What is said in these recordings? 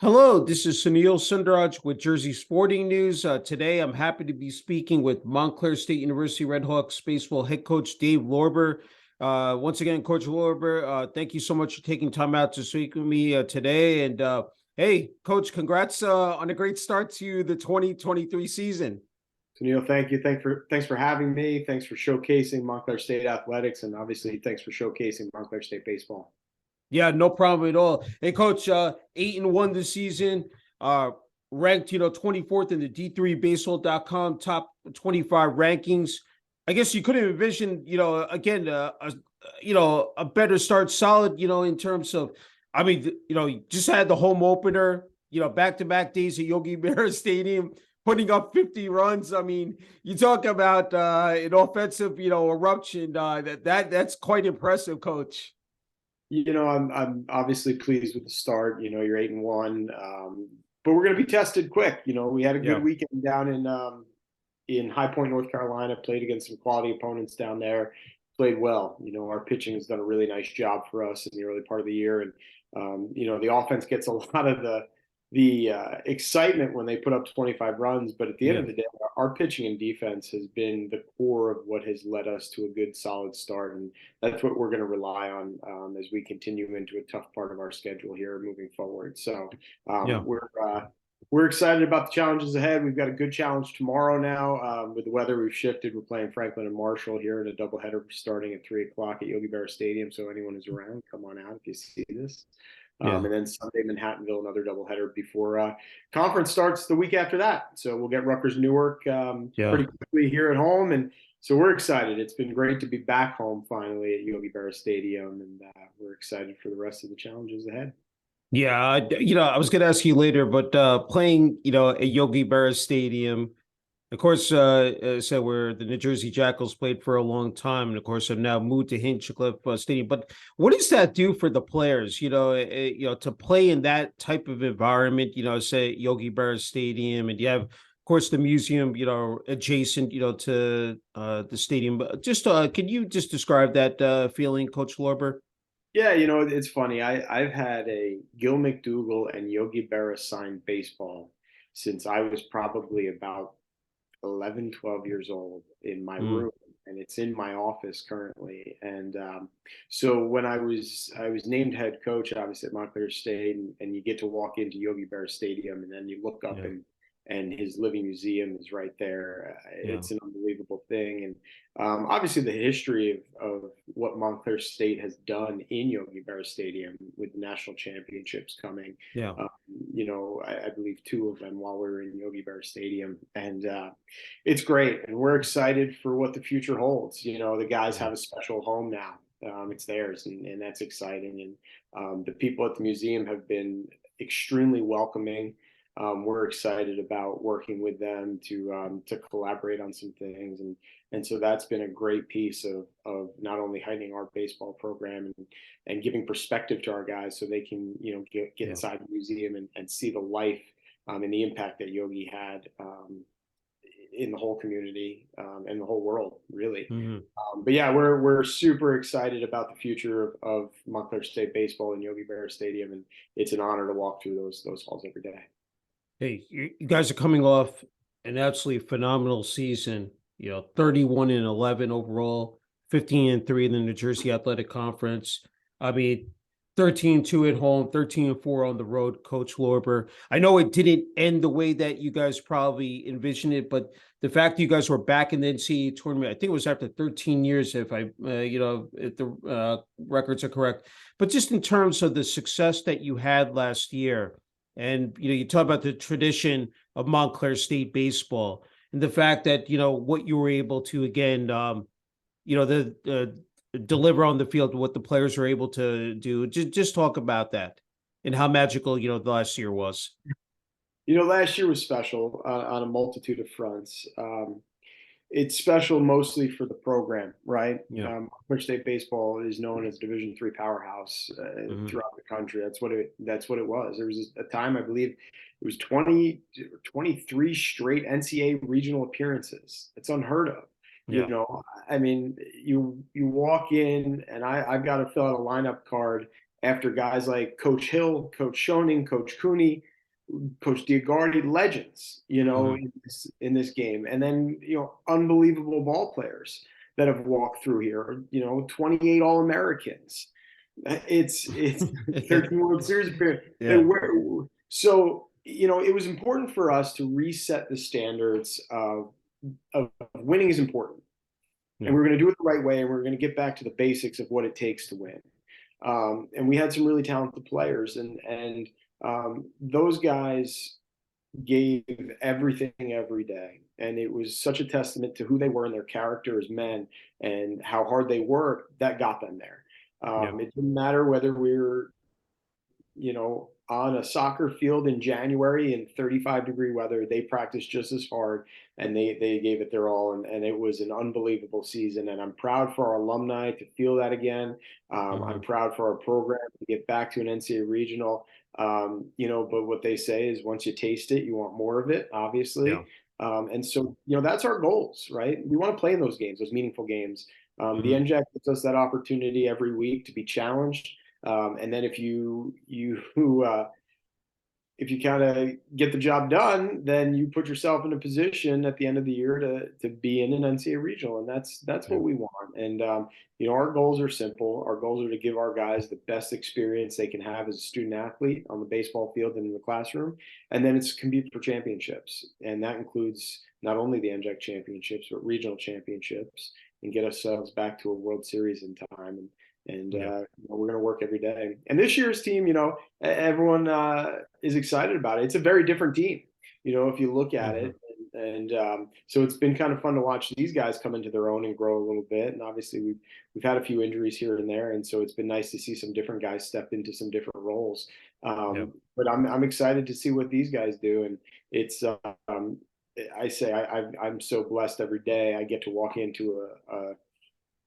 Hello, this is Sunil Sunder Raj with Jersey Sporting News. Today, I'm happy to be speaking with Montclair State University Redhawks baseball head coach Dave Lorber. Once again, Coach Lorber, thank you so much for taking time out to speak with me today. And hey, Coach, congrats on a great start to the 2023 season. Sunil, thank you. Thanks for having me. Thanks for showcasing Montclair State athletics, and obviously, thanks for showcasing Montclair State baseball. Yeah, no problem at all. Hey, Coach, 8-1 this season, ranked 24th in the D3Baseball.com top 25 rankings. I guess you couldn't envision, again, a better start, solid, in terms of, I mean, you just had the home opener, back-to-back days at Yogi Berra Stadium, putting up 50 runs. I mean, you talk about an offensive, eruption. That's quite impressive, Coach. I'm obviously pleased with the start. You're 8-1, but we're going to be tested quick. We had a Yeah. good weekend down in High Point, North Carolina. Played against some quality opponents down there. Played well. Our pitching has done a really nice job for us in the early part of the year, and the offense gets a lot of the excitement when they put up 25 runs. But at the end Yeah. of the day, our pitching and defense has been the core of what has led us to a good, solid start. And that's what we're going to rely on as we continue into a tough part of our schedule here moving forward. So Yeah. we're excited about the challenges ahead. We've got a good challenge tomorrow now. With the weather, we've shifted. We're playing Franklin and Marshall here in a doubleheader starting at 3 o'clock at Yogi Berra Stadium. So anyone who's around, come on out if you see this. Yeah. And then Sunday, Manhattanville, another doubleheader before conference starts the week after that. So we'll get Rutgers Newark Yeah. pretty quickly here at home. And so we're excited. It's been great to be back home finally at Yogi Berra Stadium. And we're excited for the rest of the challenges ahead. Yeah, I was going to ask you later, but playing, at Yogi Berra Stadium, of course, so where the New Jersey Jackals played for a long time, and of course have now moved to Hinchcliffe Stadium. But what does that do for the players? To play in that type of environment, say Yogi Berra Stadium, and you have, of course, the museum, adjacent, to the stadium. But just can you just describe that feeling, Coach Lorber? Yeah, it's funny. I've had a Gil McDougall and Yogi Berra signed baseball since I was probably about 11, 12 years old in my Mm, room, and it's in my office currently. And so when I was named head coach, obviously at Montclair State, and you get to walk into Yogi Berra Stadium, and then you look up yeah, and his living museum is right there. yeah, It's an unbelievable thing, and obviously the history of what Montclair State has done in Yogi Berra Stadium with the national championships coming. yeah. Um, I believe two of them while we were in Yogi Berra Stadium, and it's great, and we're excited for what the future holds. The guys Yeah. have a special home now. It's theirs, and that's exciting. And the people at the museum have been extremely welcoming. We're excited about working with them to collaborate on some things, and so that's been a great piece of not only heightening our baseball program and giving perspective to our guys so they can get Yeah. inside the museum and see the life and the impact that Yogi had in the whole community and the whole world, really. Mhm. But yeah, we're super excited about the future of Montclair State baseball in Yogi Berra Stadium, and it's an honor to walk through those halls every day. Hey, you guys are coming off an absolutely phenomenal season. 31-11 overall, 15-3 in the New Jersey Athletic Conference. I mean, 13-2 at home, 13-4 on the road, Coach Lorber. I know it didn't end the way that you guys probably envisioned it, but the fact that you guys were back in the NCAA tournament, I think it was after 13 years, if if the records are correct. But just in terms of the success that you had last year, and you talk about the tradition of Montclair State baseball and the fact that what you were able to again, the deliver on the field, what the players were able to do. Just talk about that and how magical the last year was. Last year was special on a multitude of fronts. It's special mostly for the program, right? Yeah. Montclair State baseball is known as Division III powerhouse Hmm. throughout the country. That's what it was. There was a time, I believe, it was 20, 23 straight NCAA regional appearances. It's unheard of. Yeah. I mean, you walk in, and I've got to fill out a lineup card, after guys like Coach Hill, Coach Schoening, Coach Cooney, Coach Diagardi, legends, Mhm. in this game. And then, unbelievable ball players that have walked through here, 28 All-Americans. It's 13 World Series appearance. Yeah. So, it was important for us to reset the standards of winning is important. And Yeah. we're going to do it the right way, and we're going to get back to the basics of what it takes to win. And we had some really talented players, and those guys gave everything every day. And it was such a testament to who they were and their character as men and how hard they worked that got them there. Yeah. It didn't matter whether we were, on a soccer field in January in 35-degree weather. They practiced just as hard, and they gave it their all. And it was an unbelievable season. And I'm proud for our alumni to feel that again. I'm Mhm. proud for our program to get back to an NCAA regional. But what they say is once you taste it, you want more of it, Yeah. obviously. And so, that's our goals, right? We want to play in those games, those meaningful games. The Mhm. NJAC gives us that opportunity every week to be challenged. And then if you kind of get the job done, then you put yourself in a position at the end of the year to be in an NCAA regional, and that's Yeah. what we want. And our goals are simple. Our goals are to give our guys the best experience they can have as a student athlete on the baseball field and in the classroom, and then it's compete for championships, and that includes not only the NJAC championships but regional championships, and get ourselves back to a World Series in time. And Yeah. we're going to work every day. And this year's team, everyone is excited about it. It's a very different team, if you look at Mhm. it. And so it's been kind of fun to watch these guys come into their own and grow a little bit. And obviously we've had a few injuries here and there, and so it's been nice to see some different guys step into some different roles. Yeah. But I'm excited to see what these guys do, and it's I say I'm so blessed every day. I get to walk into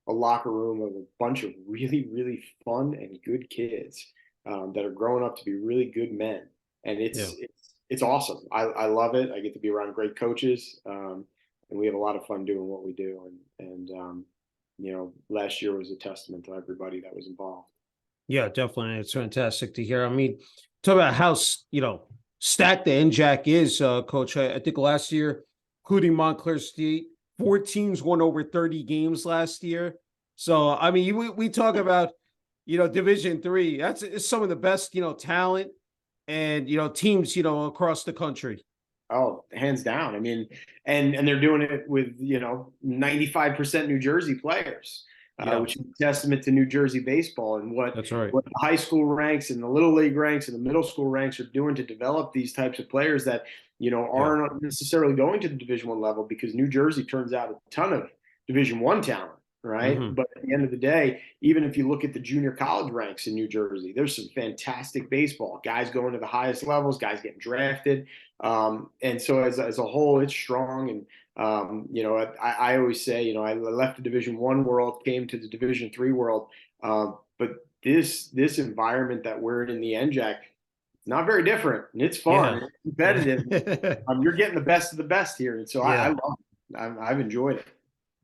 a locker room of a bunch of really, really fun and good kids that are growing up to be really good men, and Yeah. it's awesome. I love it. I get to be around great coaches, and we have a lot of fun doing what we do. And last year was a testament to everybody that was involved. Yeah, definitely. It's fantastic to hear. I mean, talk about how stacked the NJAC is, Coach. I think last year, including Montclair State, 4 teams won over 30 games last year. So I mean, we talk about Division 3. That's it's some of the best talent and teams across the country. Oh, hands down. I mean, and they're doing it with 95% New Jersey players, Yeah, which is a testament to New Jersey baseball and what that's right. what the high school ranks and the little league ranks and the middle school ranks are doing to develop these types of players that Yeah. aren't necessarily going to the Division 1 level, because New Jersey turns out a ton of Division 1 talent. Right. Hmm. But at the end of the day, even if you look at the junior college ranks in New Jersey, there's some fantastic baseball guys going to the highest levels, guys getting drafted. And so as a whole, it's strong. And I always say, I left the Division 1 world, came to the Division 3 world. But this environment that we're in the NJAC, it's not very different, and it's fun, Yeah. it's Yeah. competitive. You're getting the best of the best here, and so I Yeah. love it. I've enjoyed it.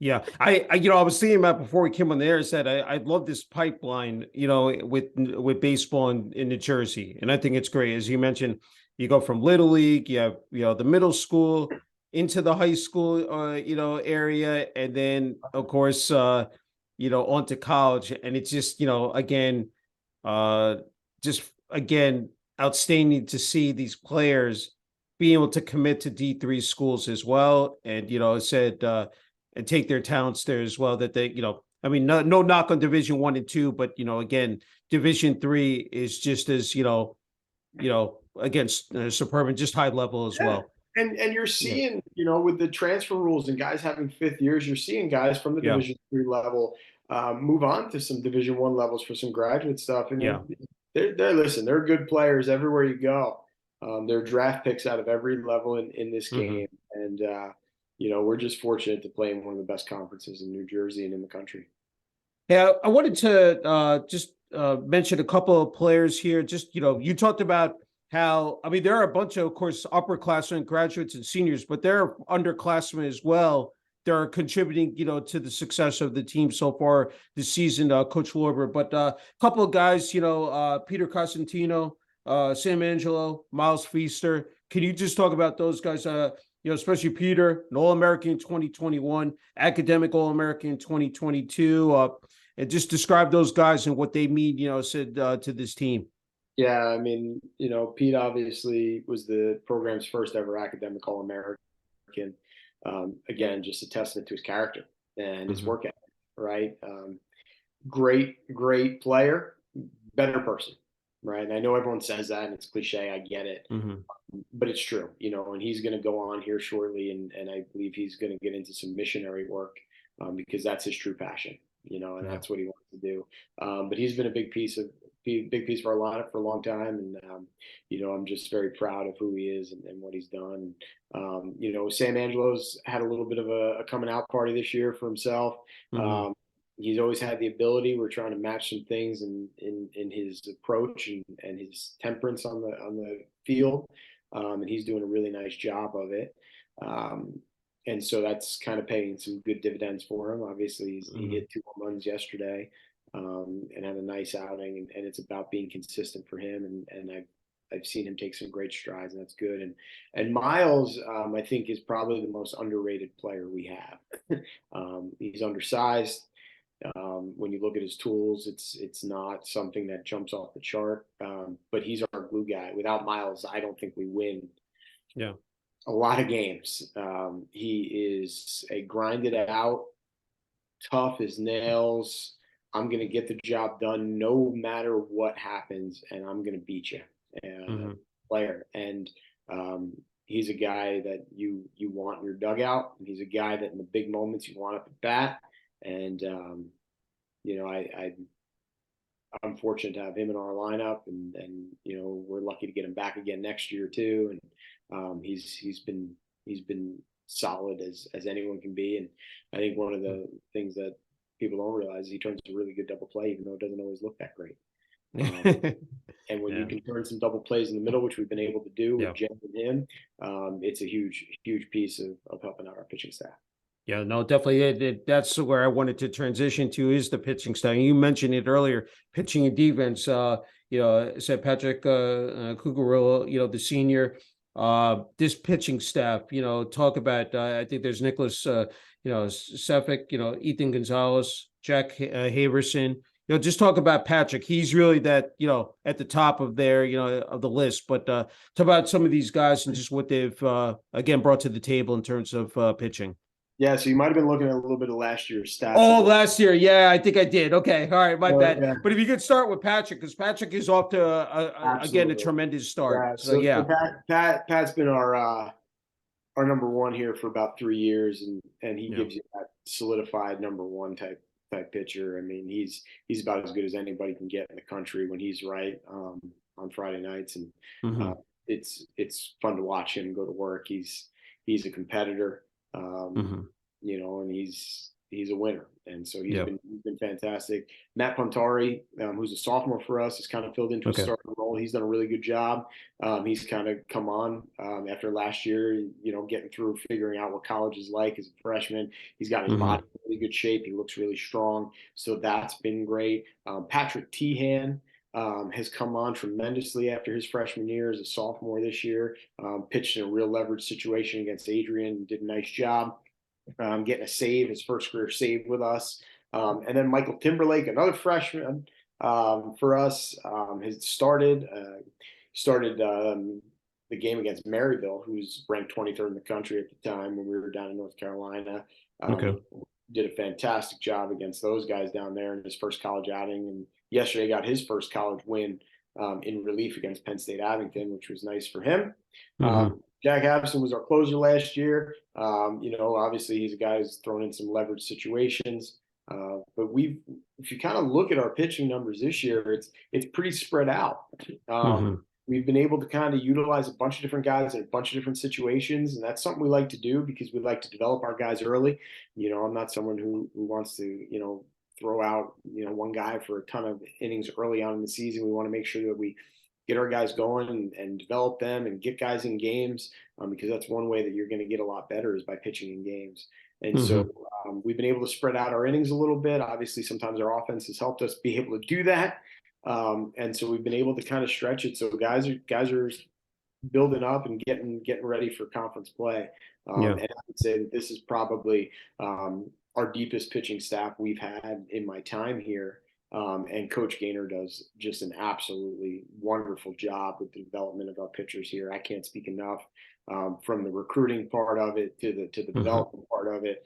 Yeah, I was thinking about before we came on the air. I said I love this pipeline, with baseball in New Jersey, and I think it's great. As you mentioned, you go from little league, you have the middle school into the high school, area, and then of course, on to college, and it's just again, uh, just again outstanding to see these players being able to commit to D3 schools as well, and I said. And take their talents there as well. That they, I mean, no knock on Division 1 and 2, but again, Division 3 is just as against superb and just high level as Yeah. well. And you're Yeah, seeing, with the transfer rules and guys having fifth years, you're seeing guys from the yeah, Division 3 level move on to some Division 1 levels for some graduate stuff. And yeah, they're good players everywhere you go. They're draft picks out of every level in this hmm game. And, we're just fortunate to play in one of the best conferences in New Jersey and in the country. Yeah. I wanted to just mention a couple of players here. Just you talked about how I mean there are a bunch of course upperclassmen, graduates, and seniors, but there are underclassmen as well they're contributing, to the success of the team so far this season, Coach Lorber. But a couple of guys, Peter Cosentino, Sam Angelo, Miles Feaster. Can you just talk about those guys? Especially Peter, an All-American in 2021, academic All-American in 2022, and just describe those guys and what they mean, said to this team. Yeah, I mean, Pete obviously was the program's first ever academic All-American. Again, just a testament to his character and his work ethic, right? Great player, better person, right? And I know everyone says that and it's cliche. I get it, but it's true, and he's going to go on here shortly. And I believe he's going to get into some missionary work because that's his true passion, and that's what he wants to do. But he's been a big piece of our lineup for a long time. And, I'm just very proud of who he is and what he's done. Sam Angelo's had a little bit of a coming out party this year for himself. He's always had the ability. We're trying to match some things in his approach and his temperance on the field. And he's doing a really nice job of it. And so that's kind of paying some good dividends for him. Obviously, he hit 2 home runs yesterday. And had a nice outing, and it's about being consistent for him. And I've seen him take some great strides, and that's good. And Miles, I think, is probably the most underrated player we have. He's undersized. When you look at his tools, it's not something that jumps off the chart. But he's our glue guy. Without Miles, I don't think we win. Yeah. A lot of games. He is a grinded out, tough as nails. I'm going to get the job done no matter what happens, and I'm going to beat you. Player. And he's a guy that you want in your dugout. He's a guy that in the big moments you want up at bat. And, I'm fortunate to have him in our lineup, and we're lucky to get him back again next year too. And he's been solid as anyone can be. And I think one of the things that people don't realize is he turns a really good double play, even though it doesn't always look that great. And when you can turn some double plays in the middle, which we've been able to do with Jen and him, it's a huge piece of helping out our pitching staff. Yeah, no, definitely. That's where I wanted to transition to, is the pitching staff. You mentioned it earlier, pitching and defense. Said Patrick Cucurullo, the senior. This pitching staff, talk about. I think there's Nicholas, Sefik, Ethan Gonzalez, Jack Haverson. Just talk about Patrick. He's really that, at the top of there, of the list. But talk about some of these guys and just what they've again brought to the table in terms of pitching. Yeah, so you might have been looking at a little bit of last year's stats. Oh, last year. Yeah, I think I did. Okay. All right. My bad. Yeah. But if you could start with Patrick, because Patrick is off to, again, a tremendous start. So Pat's been our number one here for about 3 years, and he gives you that solidified number one type pitcher. I mean, he's about as good as anybody can get in the country when he's right on Friday nights. And it's fun to watch him go to work. He's a competitor. And he's a winner, and so he's been fantastic. Matt Pontari, who's a sophomore for us, has kind of filled into a starting role. He's done a really good job. He's kind of come on after last year, getting through figuring out what college is like as a freshman. He's got his body in really good shape. He looks really strong, so that's been great. Patrick Tehan has come on tremendously after his freshman year as a sophomore this year. Pitched in a real leverage situation against Adrian, did a nice job getting a save, his first career save with us. And then Michael Timberlake, another freshman for us, has started the game against Maryville, who's ranked 23rd in the country at the time when we were down in North Carolina. Did a fantastic job against those guys down there in his first college outing. And yesterday got his first college win in relief against Penn State Abington, which was nice for him. Jack Abson was our closer last year. Obviously he's a guy who's thrown in some leverage situations. But if you kind of look at our pitching numbers this year, it's pretty spread out. We've been able to kind of utilize a bunch of different guys in a bunch of different situations, and that's something we like to do because we like to develop our guys early. I'm not someone who wants to, throw out, one guy for a ton of innings early on in the season. We want to make sure that we get our guys going and develop them and get guys in games because that's one way that you're going to get a lot better is by pitching in games. And so Hmm. we've been able to spread out our innings a little bit. Obviously, sometimes our offense has helped us be able to do that. And so we've been able to kind of stretch it. So guys are building up and getting ready for conference play. Yeah. And I would say that this is probably our deepest pitching staff we've had in my time here. And Coach Gaynor does just an absolutely wonderful job with the development of our pitchers here. I can't speak enough, from the recruiting part of it to the Hmm. development part of it.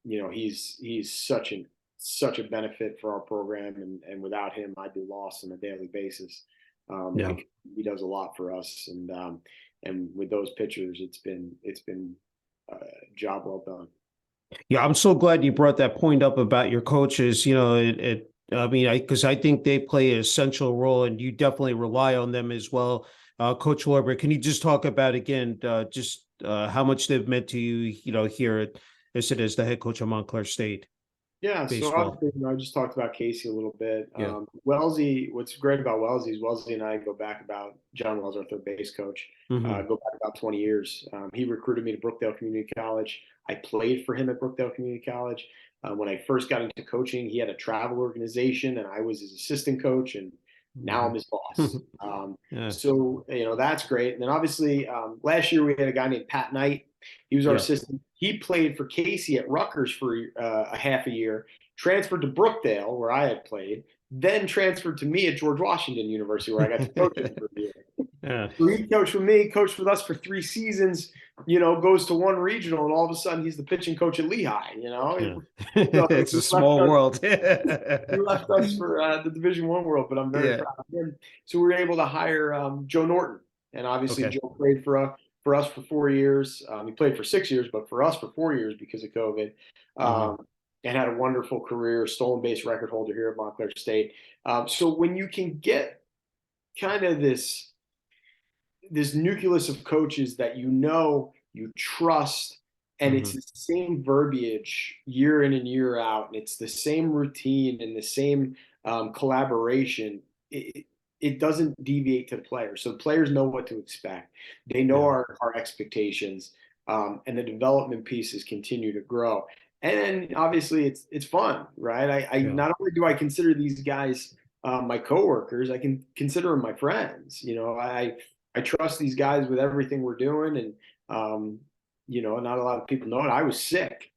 He's such a benefit for our program, and without him, I'd be lost on a daily basis. Yeah. Because he does a lot for us, and with those pitchers, it's been a job well done. Yeah, I'm so glad you brought that point up about your coaches. I mean, because I think they play an essential role, and you definitely rely on them as well. Coach Lorber, can you just talk about again, just how much they've meant to you, here at, as the head coach of Montclair State Yeah, so baseball? obviously, I just talked about Casey a little bit. Yeah. Wellesley, what's great about Wellesley is Wellesley and I go back about John Wells, our third base coach, Hmm. go back about 20 years. He recruited me to Brookdale Community College. I played for him at Brookdale Community College. When I first got into coaching, he had a travel organization, and I was his assistant coach, and now I'm his boss. Yeah. So that's great. And then obviously, last year we had a guy named Pat Knight. He was our Yeah. assistant. He played for Casey at Rutgers for a half a year, transferred to Brookdale, where I had played, then transferred to me at George Washington University, where I got to coach him for a year. Yeah. So he coached for me, coached with us for 3 seasons, goes to one regional, and all of a sudden he's the pitching coach at Lehigh, Yeah. So It's a small world. he left us for the Division One world, but I'm very Yeah. proud of him. So we were able to hire Joe Norton, and obviously Okay. Joe played for us for 4 years. He played for 6 years, but for us for 4 years because of COVID, Hmm. and had a wonderful career, stolen base record holder here at Montclair State. So when you can get kind of this nucleus of coaches that you trust, and it's Hmm. the same verbiage year in and year out, and it's the same routine and the same collaboration. It doesn't deviate to the players, so the players know what to expect. They know Yeah. our expectations, and the development pieces continue to grow. And then obviously it's fun, right? I Yeah. not only do I consider these guys my coworkers, I can consider them my friends. I trust these guys with everything we're doing, and not a lot of people know it. I was sick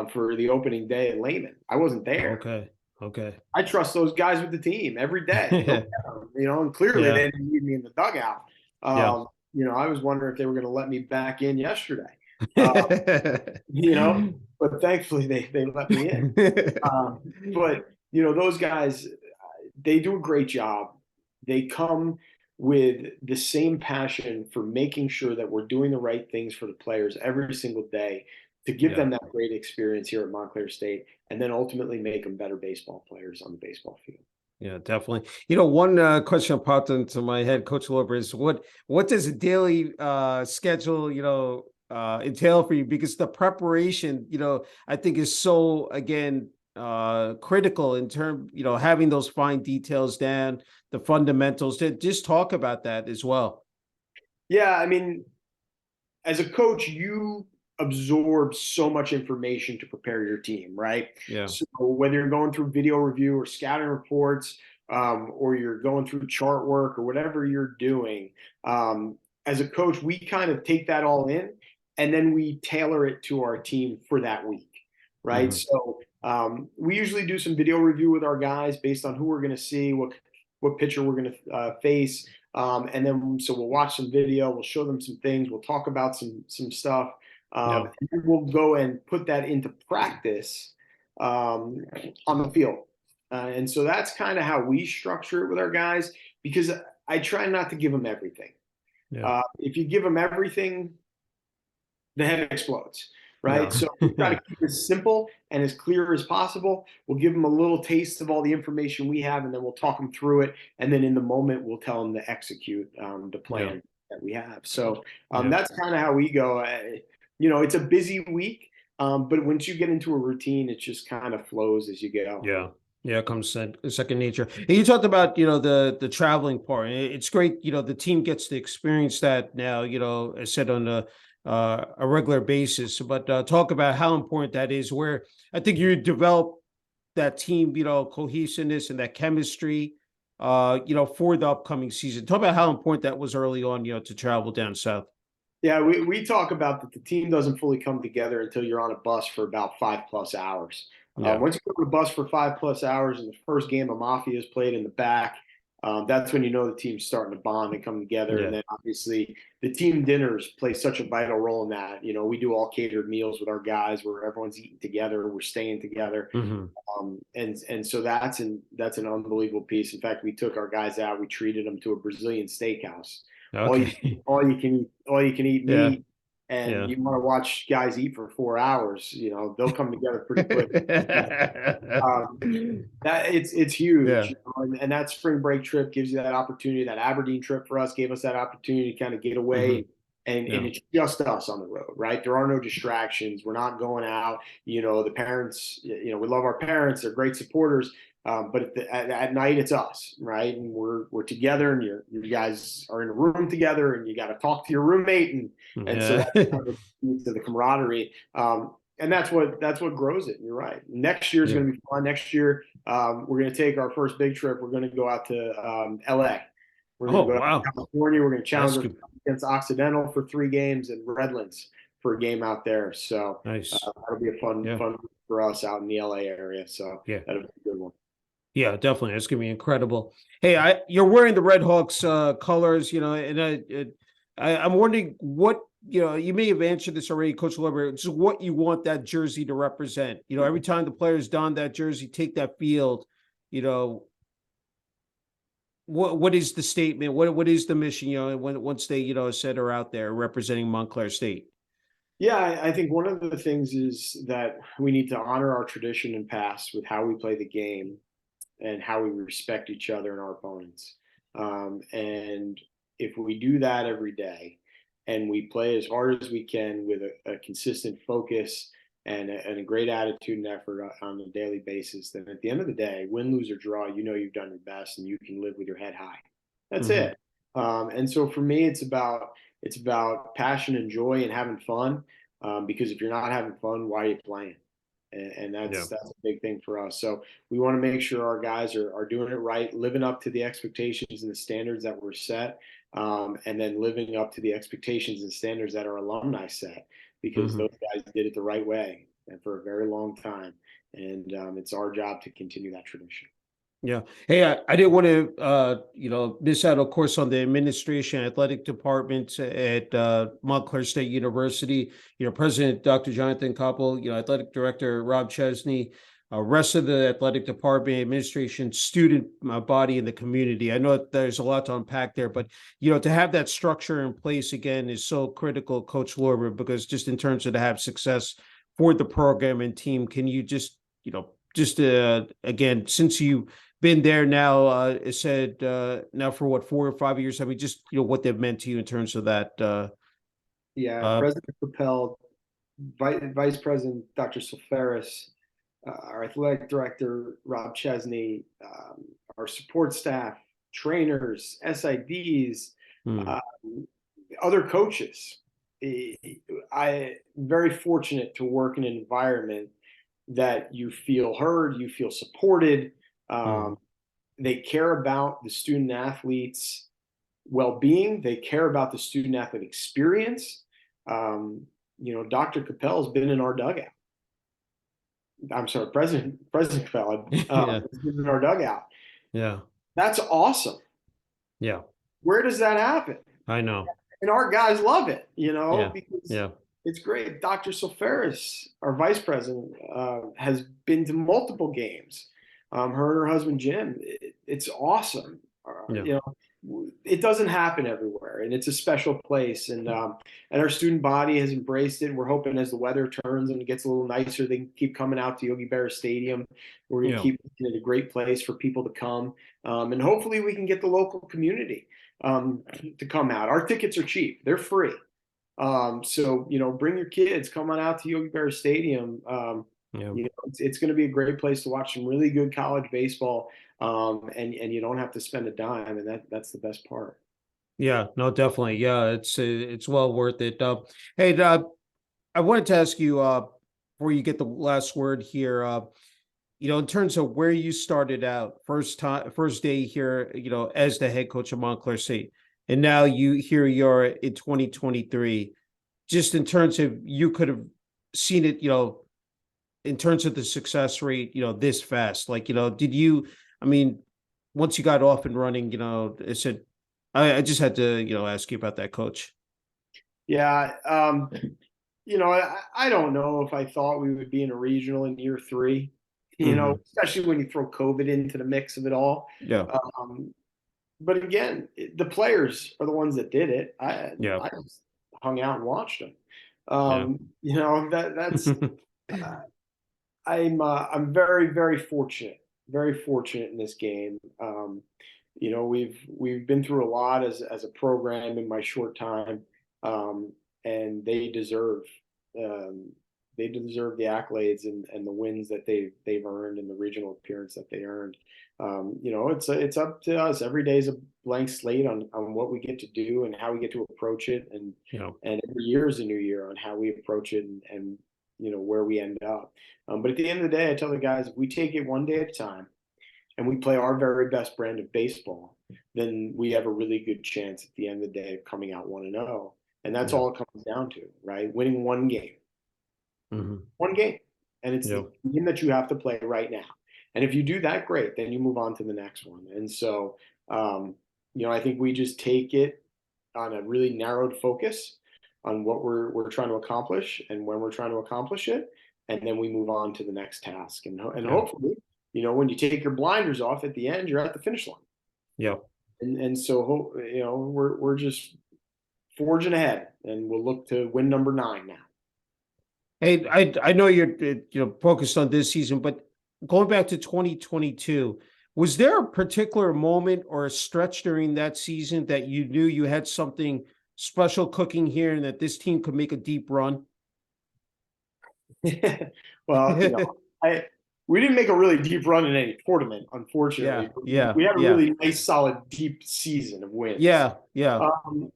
for the opening day at Lehman. I wasn't there. Okay. Okay. I trust those guys with the team every day. Go get 'em, and clearly Yeah. they didn't need me in the dugout. Yeah. I was wondering if they were going to let me back in yesterday. Uh, you know, but thankfully they let me in. But those guys, they do a great job. They come with the same passion for making sure that we're doing the right things for the players every single day to give Yeah. them that great experience here at Montclair State, and then ultimately make them better baseball players on the baseball field. Yeah, definitely. One question popped into my head, Coach Lorber, is what does a daily schedule, entail for you? Because the preparation, I think is so again critical in term, having those fine details down, the fundamentals. To just talk about that as well. Yeah, I mean, as a coach, you absorb so much information to prepare your team, right? Yeah. So whether you're going through video review or scouting reports, or you're going through chart work or whatever you're doing, as a coach, we kind of take that all in, and then we tailor it to our team for that week, right? Hmm. So we usually do some video review with our guys based on who we're going to see, what pitcher we're going to face. And then so we'll watch some video, we'll show them some things, we'll talk about some stuff, Yeah. and then we'll go and put that into practice on the field. And so that's kind of how we structure it with our guys, because I try not to give them everything. Yeah. If you give them everything, the head explodes, right? Yeah. So we try to keep it simple and as clear as possible. We'll give them a little taste of all the information we have, and then we'll talk them through it. And then in the moment, we'll tell them to execute the Yeah. plan that we have. So Yeah. that's kind of how we go. It's a busy week, but once you get into a routine, it just kind of flows as you go. Yeah. Yeah, it comes second nature. And you talked about, the traveling part. It's great, the team gets to experience that now, as said on a regular basis. But talk about how important that is. Where I think you develop that team, cohesiveness and that chemistry, for the upcoming season. Talk about how important that was early on, to travel down south. Yeah, we talk about that the team doesn't fully come together until you're on a bus for about 5+ hours. Yeah. Once you go on a bus for 5+ hours and the first game of Mafia is played in the back, that's when you know the team's starting to bond and come together. And Yeah. then obviously the team dinners play such a vital role in that. We do all catered meals with our guys where everyone's eating together, we're staying together. Mm-hmm. And so that's an unbelievable piece. In fact, we took our guys out, we treated them to a Brazilian steakhouse. All you Okay. all you can eat Yeah. meat, and Yeah. you want to watch guys eat for 4 hours. They'll come together pretty quick. That it's huge, Yeah. and that spring break trip gives you that opportunity. That Aberdeen trip for us gave us that opportunity to kind of get Mm-hmm. away, and Yeah. it's just us on the road, right? There are no distractions. We're not going out. The parents, we love our parents. They're great supporters. But at night it's us, right? And we're together, and you guys are in a room together, and you got to talk to your roommate, and so Yeah. that's kind of to the camaraderie. And that's what grows it. And you're right. Next year is Yeah. going to be fun. Next year, we're going to take our first big trip. We're going to go out to LA. We're going Oh, to go out wow. to California. We're going to That's challenge good. against Occidental for 3 games and Redlands for a game out there. So Nice. that'll be a fun Yeah. for us out in the LA area. So Yeah. that'll be a good one. Yeah, definitely. That's gonna be incredible. Hey, you're wearing the Red Hawks colors, and I'm wondering what, you may have answered this already, Coach Lorber, just what you want that jersey to represent. Every time the players don that jersey, take that field, you know, what is the statement? What is the mission? Once they, set her out there representing Montclair State. Yeah, I think one of the things is that we need to honor our tradition and past with how we play the game and how we respect each other and our opponents. And if we do that every day and we play as hard as we can with a consistent focus and a great attitude and effort on a daily basis, then at the end of the day, win, lose, or draw, you've done your best and you can live with your head high. That's Mm-hmm. it. And so for me, it's about passion and joy and having fun. Because if you're not having fun, why are you playing? And Yeah. that's a big thing for us. So we want to make sure our guys are doing it right, living up to the expectations and the standards that were set, and then living up to the expectations and standards that our alumni set, because Mm-hmm. those guys did it the right way and for a very long time. And it's our job to continue that tradition. Yeah. Hey, I didn't want to, miss out, of course, on the administration athletic department at Montclair State University. President Dr. Jonathan Koppel, athletic director Rob Chesney, rest of the athletic department, administration, student body, and the community. I know that there's a lot to unpack there, but to have that structure in place again is so critical, Coach Lorber, because just in terms of to have success for the program and team, can you just, again, since you been there now, it said now for what, 4 or 5 years. I mean, just what they've meant to you in terms of that. Yeah, Uh, President Capel, Vice President Dr. Sulfaris, our athletic director Rob Chesney, our support staff, trainers, SIDs, hmm, other coaches. I'm very fortunate to work in an environment that you feel heard, you feel supported. hmm, Um, they care about the student athletes' well-being. They care about the student athlete experience. Dr. Capel's been in our dugout. I'm sorry, President Capel yeah, has been in our dugout. yeah, That's awesome. yeah. Where does that happen? I know. And our guys love it, Yeah, because yeah, it's great. Dr. Sulfaris, our vice president, has been to multiple games. Her and her husband Jim. It's awesome. yeah, It doesn't happen everywhere, and it's a special place. And our student body has embraced it. And we're hoping as the weather turns and it gets a little nicer, they can keep coming out to Yogi Berra Stadium. We're going to yeah, keep it a great place for people to come, and hopefully we can get the local community to come out. Our tickets are cheap; they're free. So bring your kids, come on out to Yogi Berra Stadium. yeah. It's going to be a great place to watch some really good college baseball, and you don't have to spend a dime, and that's the best part. Yeah, no, definitely. Yeah, it's well worth it. Hey, I wanted to ask you before you get the last word here. In terms of where you started out, first day here, as the head coach of Montclair State, and now you're in 2023. Just in terms of you could have seen it, in terms of the success rate, this fast. Like, did you? I mean, once you got off and running, I said, I just had to, ask you about that, coach. Yeah, I don't know if I thought we would be in a regional in year three. Hmm. Especially when you throw COVID into the mix of it all. Yeah, Um, but again, the players are the ones that did it. yeah, I just hung out and watched them. yeah. That's uh, I'm very very fortunate in this game. We've been through a lot as a program in my short time, um, and um, they deserve the accolades and the wins that they've earned and the regional appearance that they earned. It's up to us. Every day is a blank slate on what we get to do and how we get to approach it, Yeah, and every year is a new year on how we approach it and where we end up. But at the end of the day, I tell the guys, if we take it one day at a time and we play our very best brand of baseball, then we have a really good chance at the end of the day of coming out 1-0. And that's yeah, all it comes down to, right? Winning hmm, one game. And it's yeah, the game that you have to play right now. And if you do that, great, then you move on to the next one. And so, I think we just take it on a really narrowed focus on what we're trying to accomplish and when we're trying to accomplish it, and then we move on to the next task. And yeah, hopefully, when you take your blinders off at the end, you're at the finish line. yeah. And so we're just forging ahead, and we'll look to win number 9 now. Hey, I know you're focused on this season, but going back to 2022, was there a particular moment or a stretch during that season that you knew you had something special cooking here and that this team could make a deep run? Well, I we didn't make a really deep run in any tournament, unfortunately. Yeah, But yeah, we had a yeah, really nice, solid, deep season of wins. yeah, yeah. Um,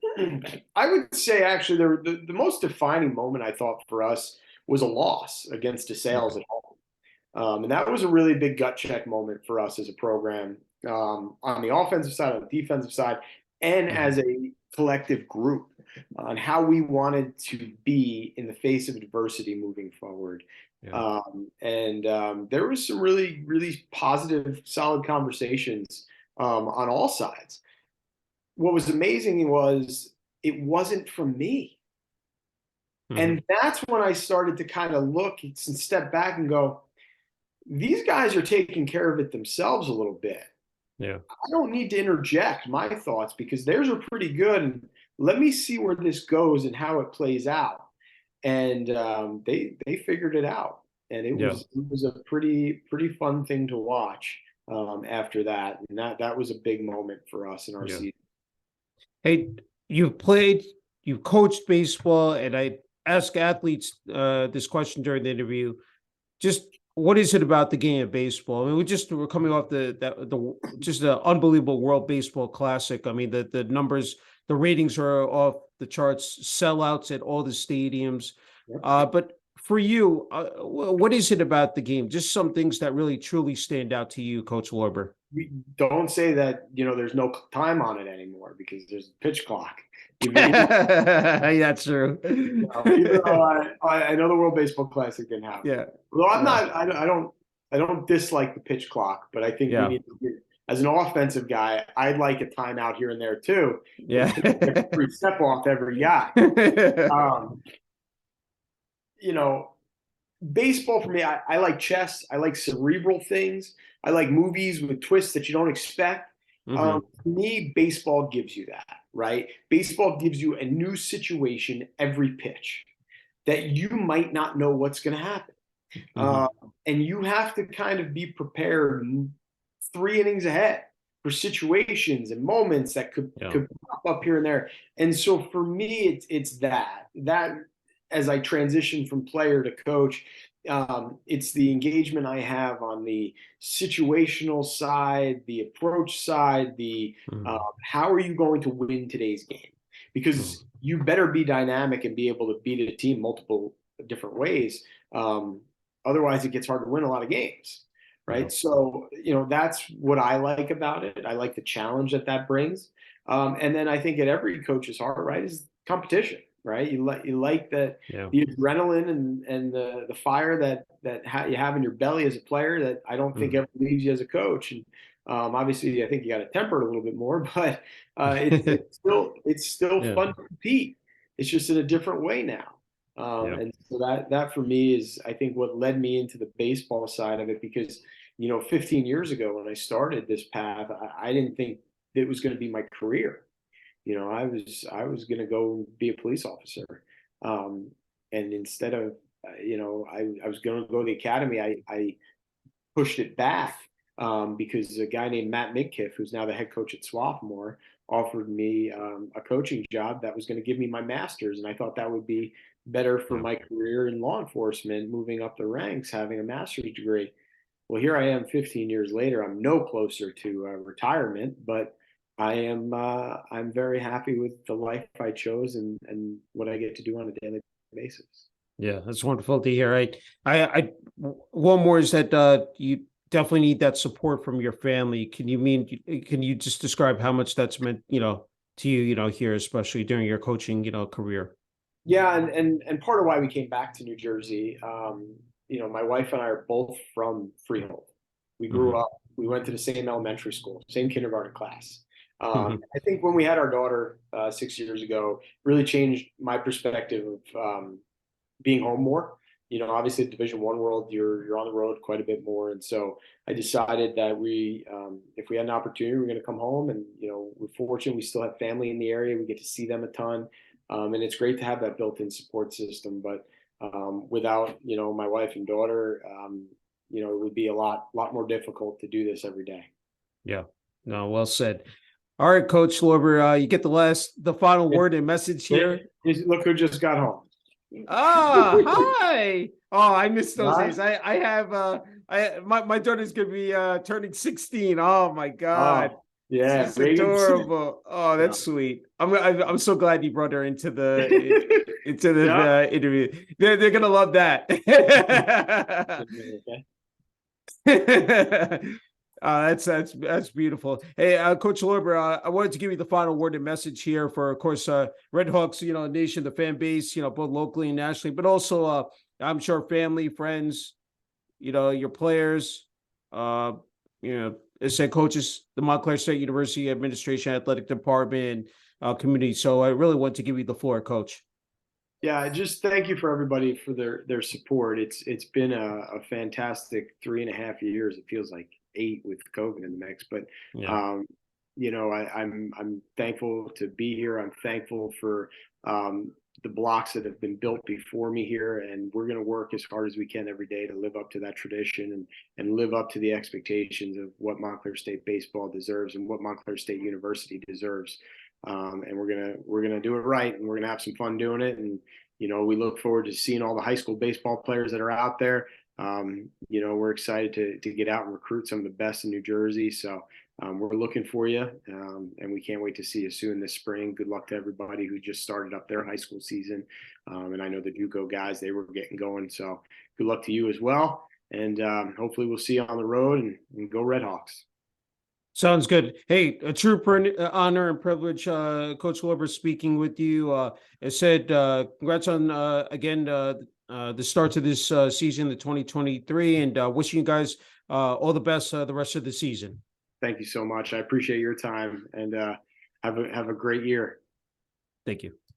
I would say actually the most defining moment I thought for us was a loss against DeSales Okay. at home. And that was a really big gut check moment for us as a program, on the offensive side, on the defensive side, and Mhm. as a collective group on how we wanted to be in the face of adversity moving forward. Yeah, There was some really, really positive, solid conversations on all sides. What was amazing was it wasn't from me. hmm, And that's when I started to kind of look and step back and go, these guys are taking care of it themselves a little bit. yeah, I don't need to interject my thoughts because theirs are pretty good. And let me see where this goes and how it plays out. And they figured it out, and yeah. it was a pretty fun thing to watch after that. And that was a big moment for us in our Yeah. season. Hey, you've coached baseball, and I ask athletes this question during the interview. Just what is it about the game of baseball? I mean, we're coming off the just the unbelievable World Baseball Classic. I mean, the numbers, the ratings are off the charts, sellouts at all the stadiums. But for you, what is it about the game? Just some things that really truly stand out to you, Coach Lorber. We don't say that there's no time on it anymore because there's a pitch clock. That's true. Even though I know the World Baseball Classic didn't happen. Yeah, Although yeah, I don't dislike the pitch clock, but I think we yeah, need to as an offensive guy, I'd like a timeout here and there too, and the yeah. pitcher gets a free step off every guy. Um, you know, Baseball for me, I like chess. I like cerebral things. I like movies with twists that you don't expect. Hmm. To me, baseball gives you that, right? Baseball gives you a new situation every pitch that you might not know what's going to happen. Hmm. Uh, and you have to kind of be prepared 3 innings ahead for situations and moments that Yeah, could pop up here and there. And so for me, it's that as I transition from player to coach, It's the engagement I have on the situational side, the approach side, the Mm, how are you going to win today's game? mm, Because you better be dynamic and be able to beat a team multiple different ways. Um, Otherwise, it gets hard to win a lot of games, yeah, right? So, that's what I like about it. I like the challenge that brings. And then I think at every coach's heart, right, is competition, right? You like that yeah. the adrenaline and the fire that you have in your belly as a player that I don't think Mm. ever leaves you as a coach. And obviously, I think you got to temper it a little bit more, but it's still Yeah, fun to compete. It's just in a different way now. yeah, And so that for me is, I think, what led me into the baseball side of it, because 15 years ago when I started this path, I didn't think it was going to be my career. I was going to go be a police officer, um, and instead of I was going to go to the academy. I pushed it back because a guy named Matt Midkiff, who's now the head coach at Swarthmore, offered me a coaching job that was going to give me my master's, and I thought that would be better for yeah. my career in law enforcement, moving up the ranks, having a master's degree. Well, here I am 15 years later. I'm no closer to retirement, but I'm very happy with the life I chose and what I get to do on a daily basis. Yeah, that's wonderful to hear. One more is that you definitely need that support from your family. Can you just describe how much that's meant, to you, here, especially during your coaching, career? Yeah, and part of why we came back to New Jersey, my wife and I are both from Freehold. We grew Hmm. up, we went to the same elementary school, same kindergarten class. Hmm. I think when we had our daughter 6 years ago, really changed my perspective of being home more. Obviously, Division One world, you're on the road quite a bit more, and so I decided that if we had an opportunity, we're going to come home, and we're fortunate we still have family in the area. We get to see them a ton, and it's great to have that built-in support system. But without my wife and daughter, it would be a lot more difficult to do this every day. Yeah. No, well said. All right, Coach Lorber, you get the final word and message here. Look who just got home. Ah, hi. Oh, I miss those Right? days. I have my daughter's gonna be turning 16. Oh my God. Oh, yeah, She's Reagan. adorable. Oh, Yeah. that's sweet. I'm so glad you brought her into the Yeah. interview. They're gonna love that. Okay. That's beautiful. Hey, Coach Lorber, I wanted to give you the final word and message here for, of course, Red Hawks, nation, the fan base, both locally and nationally, but also, I'm sure family, friends, your players, uh, as head coaches, the Montclair State University Administration Athletic Department, community. So I really want to give you the floor, Coach. Yeah, just thank you for everybody for their support. It's been a fantastic 3.5 years. It feels like 8 with COVID in the mix, but Yeah, um, I'm thankful to be here. I'm thankful for the blocks that have been built before me here, and we're going to work as hard as we can every day to live up to that tradition and live up to the expectations of what Montclair State baseball deserves and what Montclair State University deserves. And we're gonna do it right, and we're gonna have some fun doing it. And we look forward to seeing all the high school baseball players that are out there. We're excited to get out and recruit some of the best in New Jersey. So we're looking for you, and we can't wait to see you soon this spring. Good luck to everybody who just started up their high school season. And I know the JUCO guys, they were getting going. So good luck to you as well. And hopefully we'll see you on the road, and go Red Hawks. sounds good. Hey, a true honor and privilege, Coach Lorber, speaking with you. I said, congrats on again the start to this season, the 2023, and wishing you guys all the best the rest of the season. Thank you so much. I appreciate your time, and have a great year. Thank you.